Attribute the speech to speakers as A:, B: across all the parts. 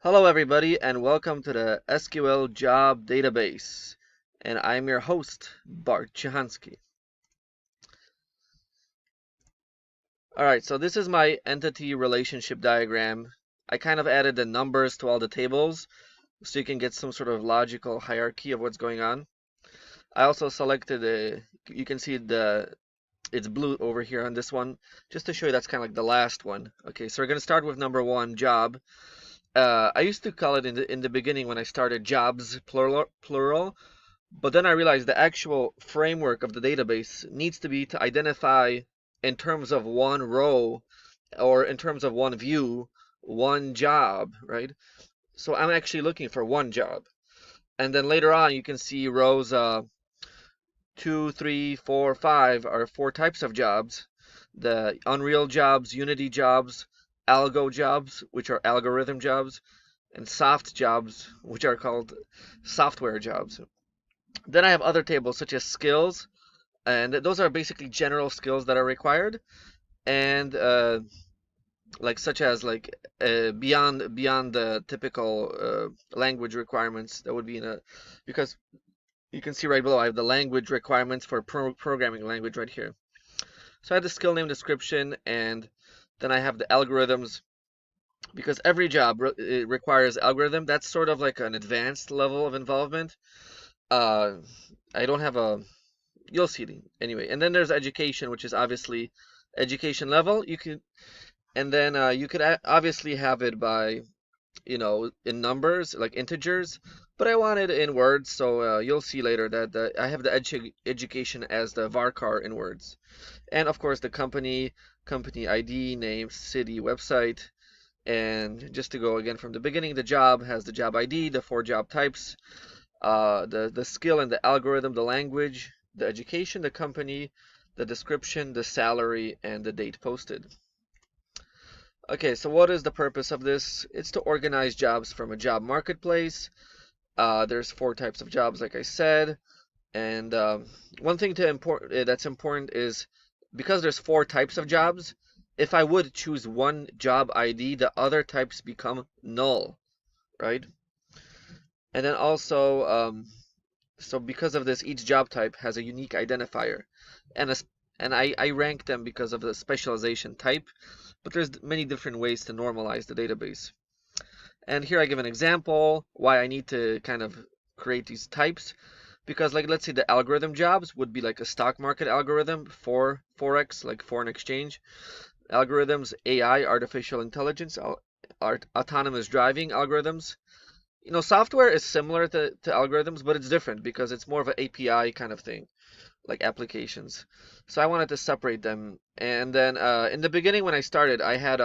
A: Hello, everybody, and welcome to the SQL Job Database. And I'm your host, Bart Chihansky. All right, so this is my entity relationship diagram. I kind of added the numbers to all the tables so you can get some sort of logical hierarchy of what's going on. I also selected you can see it's blue over here on this one, just to show you that's kind of like the last one. Okay, so we're going to start with number one, job. I used to call it in the beginning when I started jobs plural. But then I realized the actual framework of the database needs to be to identify in terms of one row or in terms of one view, one job, right? So I'm actually looking for one job. And then later on, you can see rows 2, 3, 4, 5 are four types of jobs. The Unreal jobs, Unity jobs, Algo jobs, which are algorithm jobs, and soft jobs, which are called software jobs. Then I have other tables such as skills, and those are basically general skills that are required, and like such as like beyond the typical language requirements that would be in a because you can see right below I have the language requirements for programming language right here. So I have the skill name description, and then I have the algorithms because every job it requires algorithm. That's sort of like an advanced level of involvement. Uh, I don't have a You'll see it anyway. And then there's education, which is obviously education level. You could obviously have it by, in numbers, like integers, but I want it in words, so you'll see later that I have the education as the varchar in words. And of course, the company ID, name, city, website. And just to go again from the beginning, the job has the job ID, the four job types, the skill and the algorithm, the language, the education, the company, the description, the salary, and the date posted. Okay, so what is the purpose of this? It's to organize jobs from a job marketplace. There's four types of jobs, like I said, and one thing that's important is because there's four types of jobs. If I would choose one job ID, the other types become null, right? And then also, so because of this, each job type has a unique identifier, and I rank them because of the specialization type, but there's many different ways to normalize the database. And here I give an example why I need to kind of create these types, because like let's say the algorithm jobs would be like a stock market algorithm for Forex, like foreign exchange algorithms, AI, artificial intelligence, autonomous driving algorithms. Software is similar to algorithms, but it's different because it's more of an API kind of thing, like applications. So I wanted to separate them. And then in the beginning, when I started, I had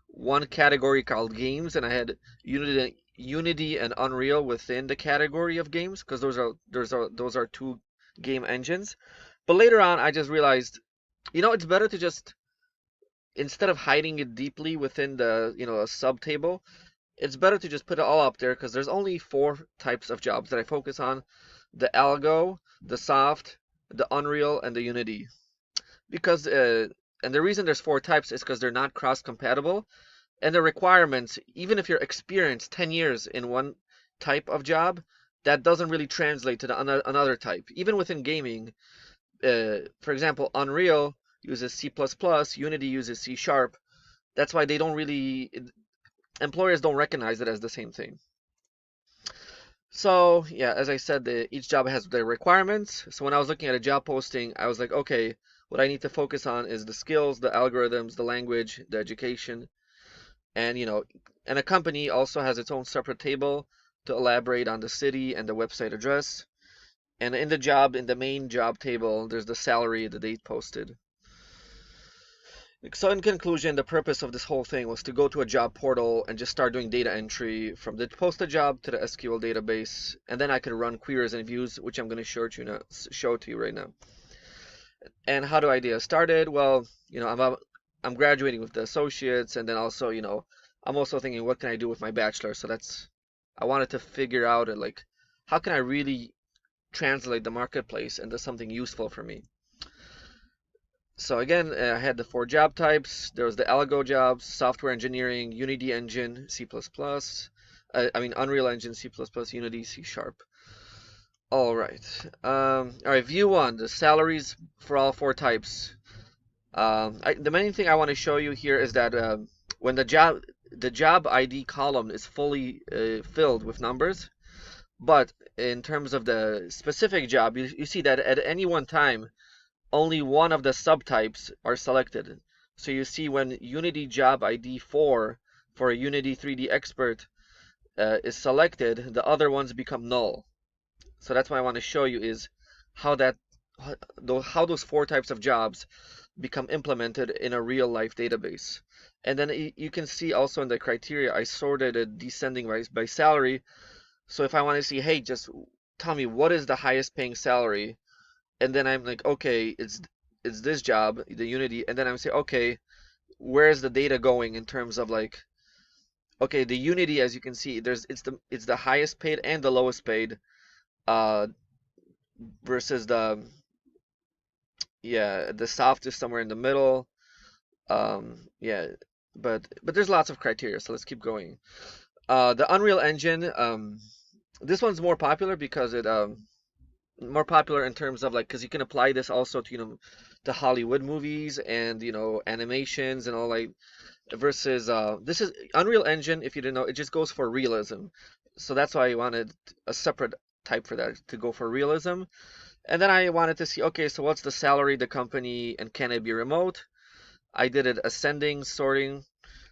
A: one category called games, and I had Unity and Unreal within the category of games because those are two game engines. But later on, I just realized, it's better to just instead of hiding it deeply within a subtable, it's better to just put it all up there because there's only four types of jobs that I focus on: the algo, the soft, the Unreal, and the Unity. Because and the reason there's four types is because they're not cross-compatible, and the requirements, even if you're experienced 10 years in one type of job, that doesn't really translate to another type. Even within gaming, for example, Unreal uses C++, Unity uses C Sharp. That's why employers don't recognize it as the same thing. So yeah, as I said, each job has their requirements. So when I was looking at a job posting, I was like, okay, what I need to focus on is the skills, the algorithms, the language, the education, and and a company also has its own separate table to elaborate on the city and the website address. And in the main job table, there's the salary, the date posted. So in conclusion, the purpose of this whole thing was to go to a job portal and just start doing data entry from the posted job to the SQL database, and then I could run queries and views, which I'm going to show to you right now. And how do I get started? Well, I'm graduating with the associates, and then also, I'm also thinking, what can I do with my bachelor? So I wanted to figure out like how can I really translate the marketplace into something useful for me. So again, I had the four job types. There was the algo jobs, software engineering, Unity Engine, C++. I mean Unreal Engine, C++, Unity, C Sharp. All right. All right. View one, the salaries for all four types. The main thing I want to show you here is that when the job ID column is fully filled with numbers, but in terms of the specific job, you see that at any one time, only one of the subtypes are selected. So you see when Unity job ID 4 for a Unity 3D expert is selected, the other ones become null. So that's what I want to show you is how that how those four types of jobs become implemented in a real life database. And then you can see also in the criteria, I sorted it descending by salary. So if I want to see, hey, just tell me what is the highest paying salary, and then I'm like, okay, it's this job, the Unity, and then I'm saying, okay, where's the data going in terms of like, okay, the Unity, as you can see, it's the highest paid and the lowest paid, uh, versus the yeah, the soft is somewhere in the middle. Yeah, but there's lots of criteria, so let's keep going. The Unreal Engine, this one's more popular because it more popular in terms of like because you can apply this also to to Hollywood movies and animations and all like versus this is Unreal Engine, if you didn't know, it just goes for realism. So that's why I wanted a separate type for that to go for realism. And then I wanted to see, okay, so what's the salary, the company, and can it be remote? I did it ascending, sorting.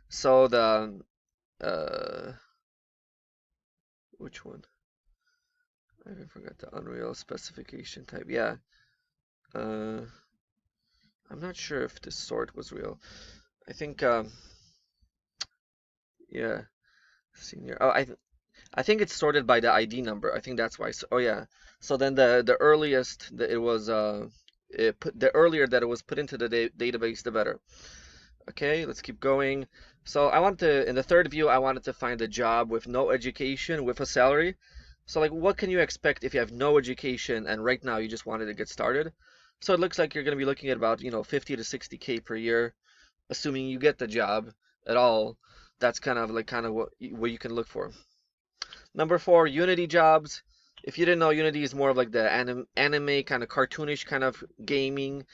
A: So the uh which one? I forgot the Unreal specification type. Yeah. Uh I'm not sure if this sort was real. I think yeah, senior. Oh, I think it's sorted by the ID number. I think that's why. So, oh yeah. So then the earliest that it was the earlier that it was put into the database, the better. Okay, let's keep going. So I want to, in the third view, I wanted to find a job with no education with a salary. So like, what can you expect if you have no education and right now you just wanted to get started? So it looks like you're going to be looking at about, 50 to 60K per year, assuming you get the job at all. That's kind of what you can look for. Number four, Unity jobs. If you didn't know, Unity is more of like the anime kind of cartoonish kind of gaming,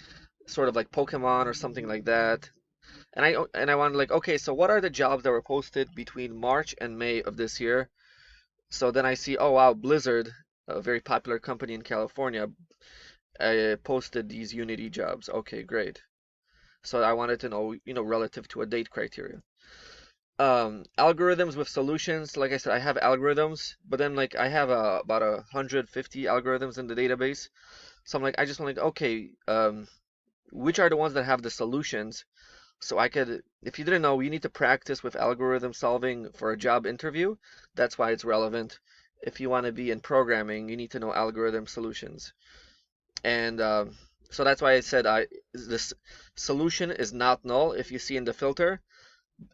A: sort of like Pokemon or something like that. And I wanted like, okay, so what are the jobs that were posted between March and May of this year? So then I see, oh wow, Blizzard, a very popular company in California, posted these Unity jobs. Okay, great. So I wanted to know, relative to a date criteria. Algorithms with solutions. Like I said, I have algorithms, but then like I have about 150 algorithms in the database. So I'm like, I just want like, okay, which are the ones that have the solutions? So I could, if you didn't know, you need to practice with algorithm solving for a job interview. That's why it's relevant. If you want to be in programming, you need to know algorithm solutions. And so that's why I said this solution is not null if you see in the filter.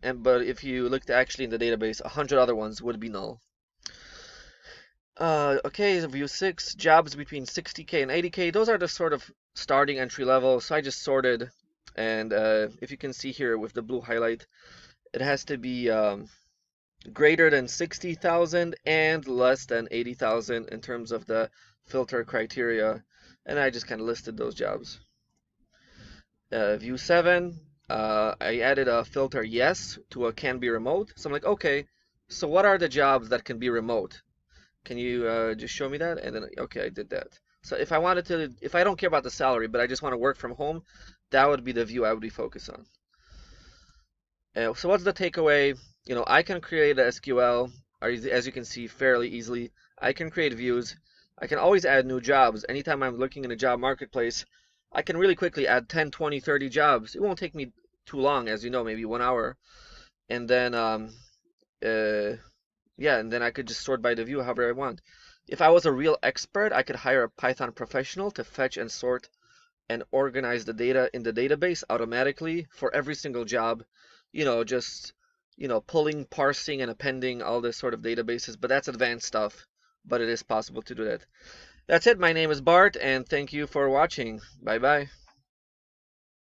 A: But if you looked actually in the database, 100 other ones would be null. Okay, so view 6, jobs between 60K and 80K. Those are the sort of starting entry level. So I just sorted, and if you can see here with the blue highlight, it has to be greater than 60,000 and less than 80,000 in terms of the filter criteria. And I just kind of listed those jobs. View 7, I added a filter yes to a can be remote. So I'm like, okay, so what are the jobs that can be remote? Can you just show me that? And then, okay, I did that. So if I wanted to, if I don't care about the salary, but I just want to work from home, that would be the view I would be focused on. So what's the takeaway? I can create a SQL, as you can see, fairly easily. I can create views. I can always add new jobs. Anytime I'm looking in a job marketplace, I can really quickly add 10, 20, 30 jobs. It won't take me too long, as you know, maybe 1 hour. And then, yeah, and then I could just sort by the view however I want. If I was a real expert, I could hire a Python professional to fetch and sort and organize the data in the database automatically for every single job. Just pulling, parsing, and appending all this sort of databases, but that's advanced stuff. But it is possible to do that. That's it. My name is Bart, and thank you for watching. Bye bye.